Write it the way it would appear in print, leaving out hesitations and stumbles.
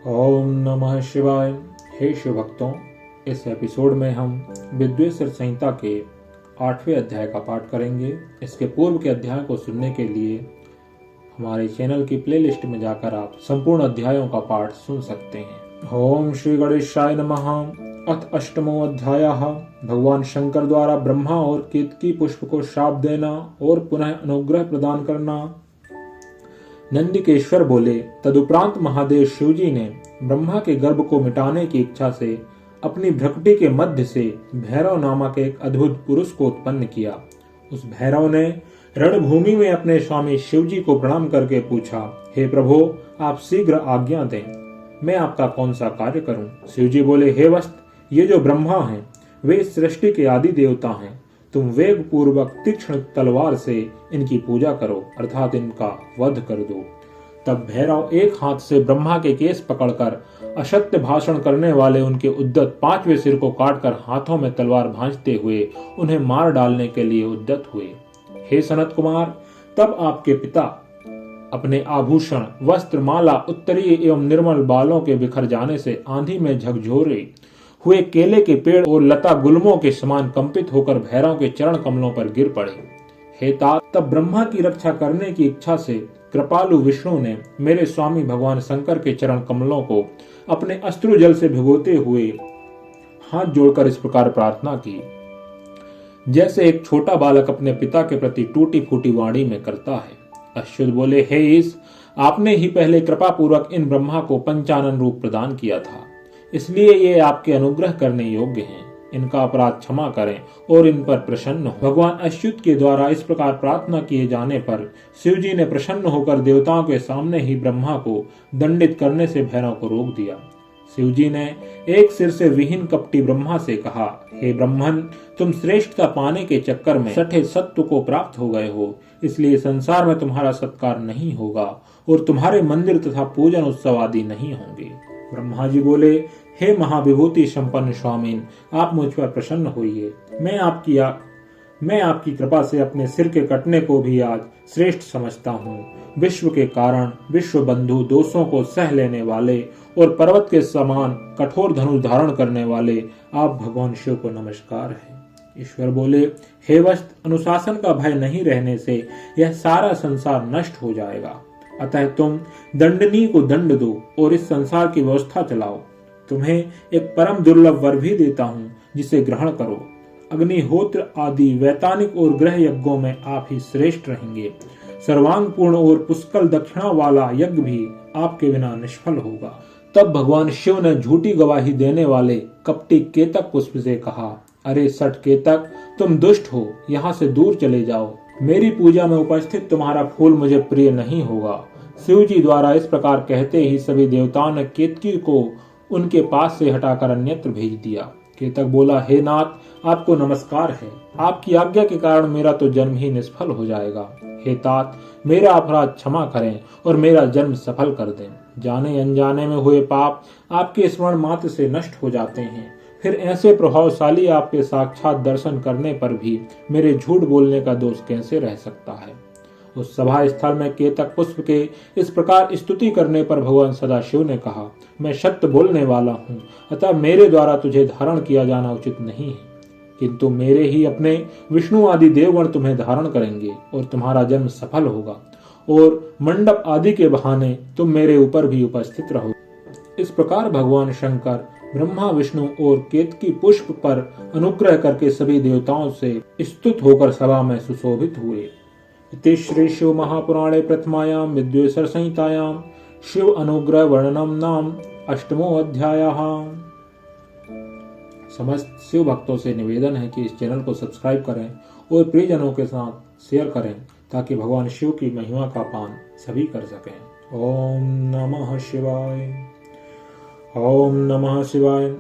ओम नमः शिवाय। हे शिव भक्तों, इस एपिसोड में हम विद्वेश्वर संहिता के 8वें अध्याय का पाठ करेंगे। इसके पूर्व के अध्याय को सुनने के लिए हमारे चैनल की प्लेलिस्ट में जाकर आप संपूर्ण अध्यायों का पाठ सुन सकते हैं। ओम श्री गणेशाय नमः। अथ अष्टमो अध्याय। भगवान शंकर द्वारा ब्रह्मा और केतकी पुष्प को शाप देना और पुनः अनुग्रह प्रदान करना। नंदिकेश्वर बोले, तदुपरांत महादेव शिवजी ने ब्रह्मा के गर्भ को मिटाने की इच्छा से अपनी भ्रकुटी के मध्य से भैरव नामक एक अद्भुत पुरुष को उत्पन्न किया। उस भैरव ने रणभूमि में अपने स्वामी शिवजी को प्रणाम करके पूछा, हे प्रभु, आप शीघ्र आज्ञा दें, मैं आपका कौन सा कार्य करूं? शिवजी बोले, हे वस्त, ये जो ब्रह्मा हैं वे इस सृष्टि के आदि देवता हैं। तुम वेग पूर्वक तीक्ष्ण तलवार से इनकी पूजा करो, अर्थात इनका वध कर दो। तब भैरव एक हाथ से ब्रह्मा के केस पकड़कर असत्य भाषण करने वाले उनके उद्यत 5वें सिर को काटकर हाथों में तलवार भांजते हुए उन्हें मार डालने के लिए उद्यत हुए। हे सनत कुमार, तब आपके पिता अपने आभूषण, वस्त्र, माला, उत्तरीय एवं निर्मल बालों के बिखर जाने से आंधी में झकझोरे हुए केले के पेड़ और लता गुल्मों के समान कंपित होकर भैरव के चरण कमलों पर गिर पड़े। हे तात, तब ब्रह्मा की रक्षा करने की इच्छा से कृपालु विष्णु ने मेरे स्वामी भगवान शंकर के चरण कमलों को अपने अश्रु जल से भिगोते हुए हाथ जोड़कर इस प्रकार प्रार्थना की, जैसे एक छोटा बालक अपने पिता के प्रति टूटी फूटी वाणी में करता है। अच्युत बोले, हे ईश, आपने ही पहले कृपा पूर्वक इन ब्रह्मा को पंचानन रूप प्रदान किया था, इसलिए ये आपके अनुग्रह करने योग्य हैं। इनका अपराध क्षमा करें और इन पर प्रसन्न हो। भगवान अच्युत के द्वारा इस प्रकार प्रार्थना किए जाने पर शिवजी ने प्रसन्न होकर देवताओं के सामने ही ब्रह्मा को दंडित करने से भैरव को रोक दिया। शिवजी ने एक सिर से विहीन कपटी ब्रह्मा से कहा, हे ब्रह्मन, तुम श्रेष्ठता पाने के चक्कर में सठे सत्व को प्राप्त हो गए हो, इसलिए संसार में तुम्हारा सत्कार नहीं होगा और तुम्हारे मंदिर तथा पूजन उत्सव आदि नहीं होंगे। ब्रह्मा जी बोले, हे महाविभूति संपन्न स्वामीन, आप मुझ पर प्रसन्न होइए। मैं आपकी कृपा से अपने सिर के कटने को भी आज श्रेष्ठ समझता हूँ। विश्व के कारण, विश्व बंधु, दोषों को सह लेने वाले और पर्वत के समान कठोर धनुष धारण करने वाले आप भगवान शिव को नमस्कार है। ईश्वर बोले, हे वस्त, अनुशासन का भय नहीं रहने से यह सारा संसार नष्ट हो जाएगा। अतः तुम दंडनी को दंड दो और इस संसार की व्यवस्था चलाओ। तुम्हें एक परम दुर्लभ वर भी देता हूँ, जिसे ग्रहण करो। अग्निहोत्र आदि वैतानिक और ग्रह यज्ञों में आप ही श्रेष्ठ रहेंगे। सर्वांग पूर्ण और पुष्कल दक्षिणा वाला यज्ञ भी आपके बिना निष्फल होगा। तब भगवान शिव ने झूठी गवाही देने वाले कपटी केतक पुष्प से कहा, अरे सठ केतक, तुम दुष्ट हो, यहाँ से दूर चले जाओ। मेरी पूजा में उपस्थित तुम्हारा फूल मुझे प्रिय नहीं होगा। शिव जी द्वारा इस प्रकार कहते ही सभी देवताओं ने केतकी को उनके पास से हटाकर अन्यत्र भेज दिया। केतक बोला, हे नाथ, आपको नमस्कार है। आपकी आज्ञा के कारण मेरा तो जन्म ही निष्फल हो जाएगा। हे तात, मेरा अपराध क्षमा करें और मेरा जन्म सफल कर दें। जाने अनजाने में हुए पाप आपके स्मरण मात्र से नष्ट हो जाते हैं। फिर ऐसे प्रभावशाली आपके साक्षात दर्शन करने पर भी मेरे झूठ बोलने का दोष कैसे रह सकता है? उस सभा स्थल में केतक पुष्प के इस प्रकार स्तुति करने पर भगवान सदाशिव ने कहा, मैं सत्य बोलने वाला हूँ, अतः मेरे द्वारा तुझे धारण किया जाना उचित नहीं है, किंतु मेरे ही अपने विष्णु आदि देवगण तुम्हें धारण करेंगे और तुम्हारा जन्म सफल होगा और मंडप आदि के बहाने तुम मेरे ऊपर भी उपस्थित रहो। इस प्रकार भगवान शंकर ब्रह्मा, विष्णु और केतकी पुष्प पर अनुग्रह करके सभी देवताओं से स्तुत होकर सभा में सुशोभित हुए। इति श्री शिव महापुराणे प्रथमायां विद्वेश्वर संहितायां शिव अनुग्रह वर्णनम नाम अष्टमो अध्यायः। समस्त शिव भक्तों से निवेदन है कि इस चैनल को सब्सक्राइब करें और प्रियजनों के साथ शेयर करें, ताकि भगवान शिव की महिमा का पान सभी कर सकें। ओम नमः शिवाय। ओम नमः शिवाय।